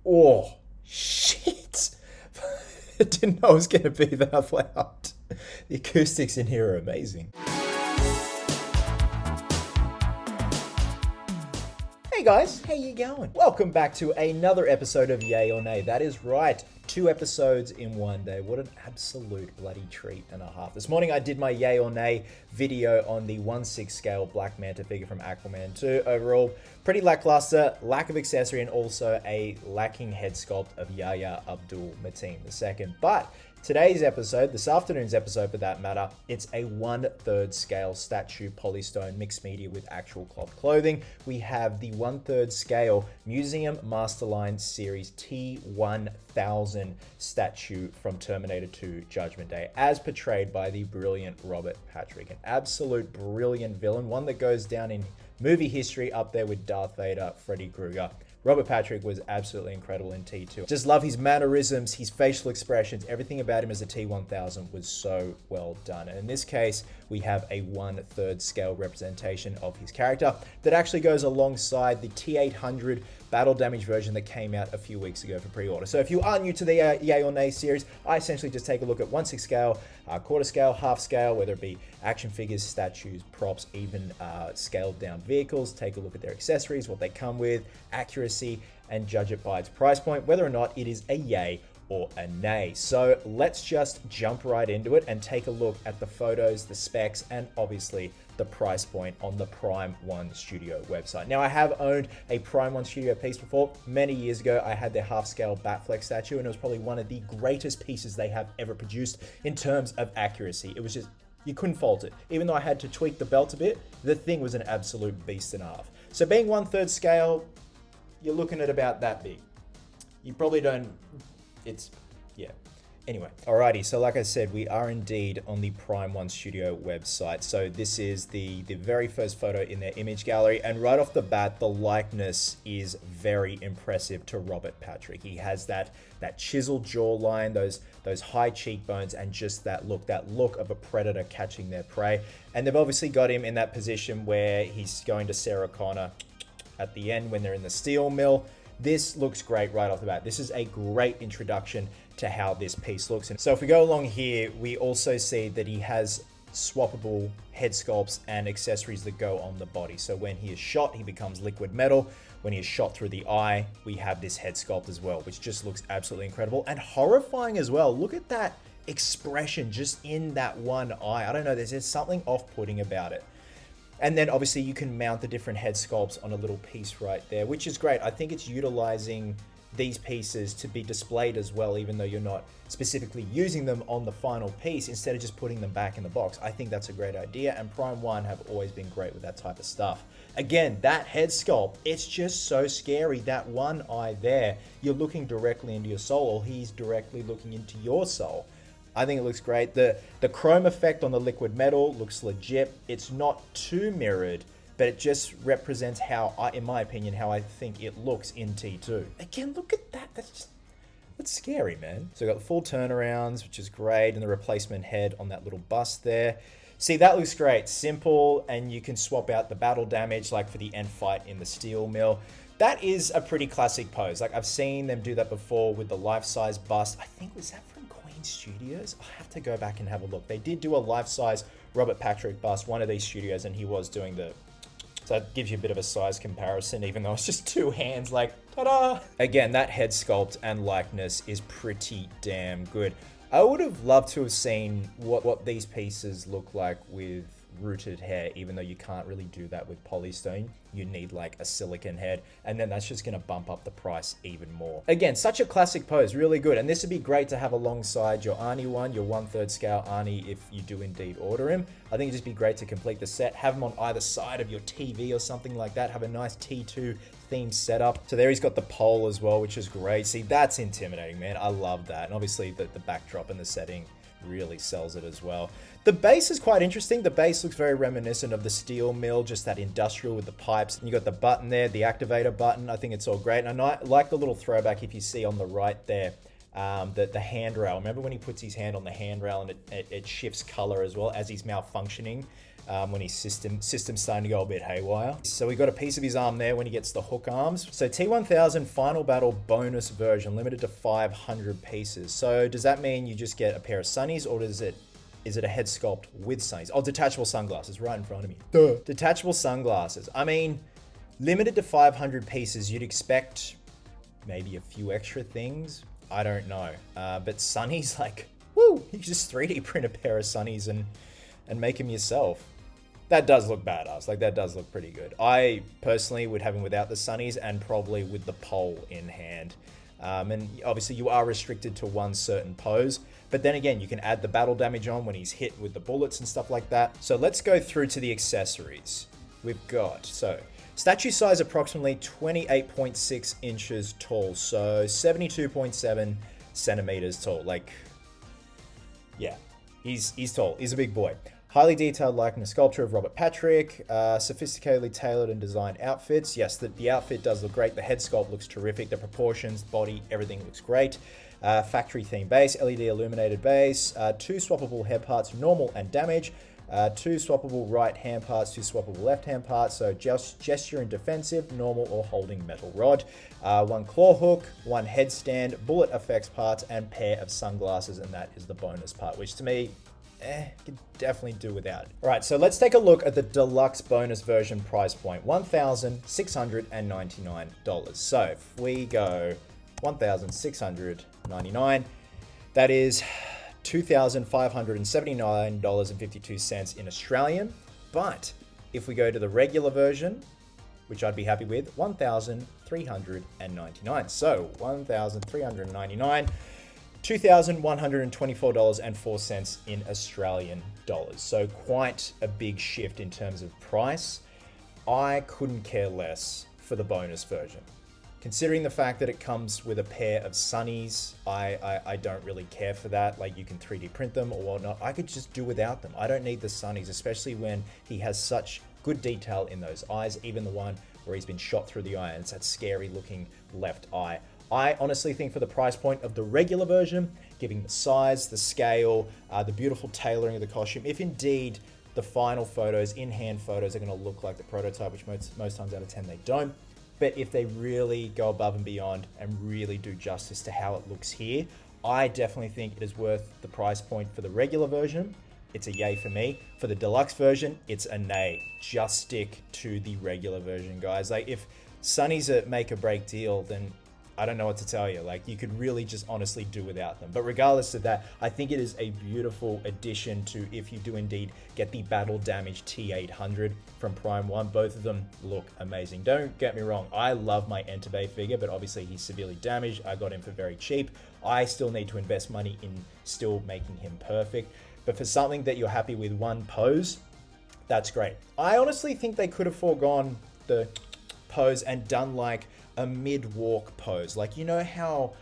Oh, shit. I didn't know it was going to be that loud. The acoustics in here are amazing. Hey guys, how you going? Welcome back to another episode of Yay or Nay. That is right, 2 episodes in one day. What an absolute bloody treat and a half. This morning I did my Yay or Nay video on the 1/6 scale Black Manta figure from Aquaman 2. Overall, pretty lackluster, lack of accessory, and also a lacking head sculpt of Yahya Abdul-Mateen II. But today's episode, this afternoon's episode for that matter, it's a 1/3 scale statue polystone mixed media with actual cloth clothing. We have the 1/3 scale Museum Masterline Series T-1000 statue from Terminator 2 Judgment Day, as portrayed by the brilliant Robert Patrick. An absolute brilliant villain, one that goes down in movie history up there with Darth Vader, Freddy Krueger. Robert Patrick was absolutely incredible in T2. Just love his mannerisms, his facial expressions, everything about him as a T-1000 was so well done. And in this case, we have a 1/3 scale representation of his character that actually goes alongside the T-800 battle damage version that came out a few weeks ago for pre-order. So if you are new to the Yay or Nay series, I essentially just take a look at 1/6 scale, quarter scale, half scale, whether it be action figures, statues, props, even scaled down vehicles, take a look at their accessories, what they come with, accuracy, and judge it by its price point, whether or not it is a yay or a nay. So let's just jump right into it and take a look at the photos, the specs, and obviously the price point on the Prime One Studio website. Now, I have owned a Prime One Studio piece before. Many years ago, I had their half-scale Batfleck statue, and it was probably one of the greatest pieces they have ever produced in terms of accuracy. It was just, you couldn't fault it. Even though I had to tweak the belt a bit, the thing was an absolute beast and a half. So being 1/3 scale, you're looking at about that big. You probably don't, yeah. Anyway, alrighty, so like I said, we are indeed on the Prime One Studio website. So this is the very first photo in their image gallery, and right off the bat, the likeness is very impressive to Robert Patrick. He has that chiseled jawline, those high cheekbones, and just that look of a predator catching their prey. And they've obviously got him in that position where he's going to Sarah Connor at the end when they're in the steel mill. This looks great right off the bat. This is a great introduction to how this piece looks. And so if we go along here, we also see that he has swappable head sculpts and accessories that go on the body. So when he is shot, he becomes liquid metal. When he is shot through the eye, we have this head sculpt as well, which just looks absolutely incredible and horrifying as well. Look at that expression just in that one eye. I don't know, there's something off-putting about it. And then obviously you can mount the different head sculpts on a little piece right there, which is great. I think it's utilizing these pieces to be displayed as well, even though you're not specifically using them on the final piece, instead of just putting them back in the box. I think that's a great idea, and Prime One have always been great with that type of stuff. Again, that head sculpt, it's just so scary. That one eye there, you're looking directly into your soul, or he's directly looking into your soul. I think it looks great. The chrome effect on the liquid metal looks legit. It's not too mirrored, but it just represents how, in my opinion, how I think it looks in T2. Again, look at that. That's scary, man. So we've got the full turnarounds, which is great, and the replacement head on that little bust there. See, that looks great. Simple, and you can swap out the battle damage, like for the end fight in the steel mill. That is a pretty classic pose. Like, I've seen them do that before with the life-size bust. I think, was that from Queen Studios? I'll have to go back and have a look. They did do a life-size Robert Patrick bust, one of these studios, and he was doing the... So that gives you a bit of a size comparison, even though it's just 2 hands, like, ta-da! Again, that head sculpt and likeness is pretty damn good. I would have loved to have seen what these pieces look like with rooted hair, even though you can't really do that with polystone. You need like a silicone head, and then that's just going to bump up the price even more. Again, such a classic pose, really good, and this would be great to have alongside your Arnie one, your 1/3 scale Arnie, if you do indeed order him. I think it'd just be great to complete the set, have him on either side of your TV or something like that, have a nice T2 themed setup. So there he's got the pole as well, which is great. See, that's intimidating, man. I love that, and obviously the backdrop and the setting really sells it as well. The base is quite interesting. The base looks very reminiscent of the steel mill, just that industrial with the pipes. And you got the button there, the activator button. I think it's all great. And I like the little throwback if you see on the right there, the handrail. Remember when he puts his hand on the handrail and it shifts color as well as he's malfunctioning? when his system's starting to go a bit haywire. So we got a piece of his arm there when he gets the hook arms. So T-1000 Final Battle bonus version, limited to 500 pieces. So does that mean you just get a pair of sunnies, or is it a head sculpt with sunnies? Oh, detachable sunglasses right in front of me. Duh. Detachable sunglasses. I mean, limited to 500 pieces, you'd expect maybe a few extra things. I don't know. But sunnies, like, woo, you just 3D print a pair of sunnies and make them yourself. That does look badass. Like, that does look pretty good. I personally would have him without the sunnies and probably with the pole in hand. And obviously you are restricted to one certain pose, but then again, you can add the battle damage on when he's hit with the bullets and stuff like that. So let's go through to the accessories. We've got, so statue size approximately 28.6 inches tall, so 72.7 centimeters tall. Like, yeah, he's tall. He's a big boy. Highly detailed likeness sculpture of Robert Patrick, sophisticatedly tailored and designed outfits. Yes, the outfit does look great. The head sculpt looks terrific. The proportions, body, everything looks great. Factory theme base, LED illuminated base, 2 swappable head parts, normal and damage, 2 swappable right hand parts, 2 swappable left hand parts, so just gesture and defensive, normal or holding metal rod, 1 claw hook, 1 headstand, bullet effects parts, and pair of sunglasses, and that is the bonus part, which to me, could definitely do without it. All right, so let's take a look at the deluxe bonus version price point, $1,699. So if we go $1,699, that is $2,579.52 in Australian. But if we go to the regular version, which I'd be happy with, $1,399. So $1,399. $2,124.04 in Australian dollars. So quite a big shift in terms of price. I couldn't care less for the bonus version. Considering the fact that it comes with a pair of sunnies, I don't really care for that. Like, you can 3D print them or whatnot. I could just do without them. I don't need the sunnies, especially when he has such good detail in those eyes, even the one where he's been shot through the eye and it's that scary looking left eye. I honestly think for the price point of the regular version, giving the size, the scale, the beautiful tailoring of the costume, if indeed the final photos, in-hand photos, are going to look like the prototype, which most times out of 10 they don't. But if they really go above and beyond and really do justice to how it looks here, I definitely think it is worth the price point for the regular version. It's a yay for me. For the deluxe version, it's a nay. Just stick to the regular version, guys. Like, if Sunny's a make or break deal, then I don't know what to tell you. Like, you could really just honestly do without them. But regardless of that, I think it is a beautiful addition to, if you do indeed get the battle damage T-800 from Prime 1. Both of them look amazing. Don't get me wrong, I love my Entebbe figure, but obviously he's severely damaged. I got him for very cheap. I still need to invest money in still making him perfect. But for something that you're happy with one pose, that's great. I honestly think they could have foregone the pose and done like a mid-walk pose. Like, you know how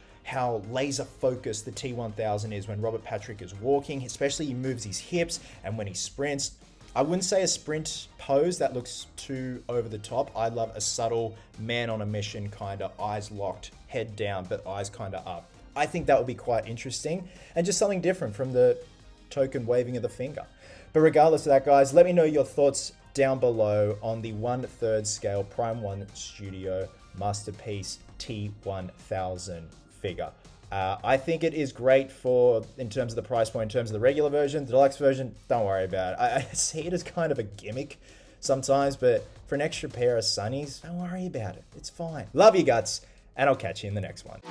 laser focused the T-1000 is when Robert Patrick is walking, especially he moves his hips, and when he sprints. I wouldn't say a sprint pose, that looks too over the top. I love a subtle man on a mission, kind of eyes locked, head down, but eyes kind of up. I think that would be quite interesting and just something different from the token waving of the finger. But regardless of that, guys, let me know your thoughts down below on the 1/3 scale Prime 1 Studio Masterpiece T-1000 figure. I think it is great in terms of the price point, in terms of the regular version. The deluxe version, don't worry about it. I see it as kind of a gimmick sometimes, but for an extra pair of sunnies, don't worry about it. It's fine. Love you guts, and I'll catch you in the next one.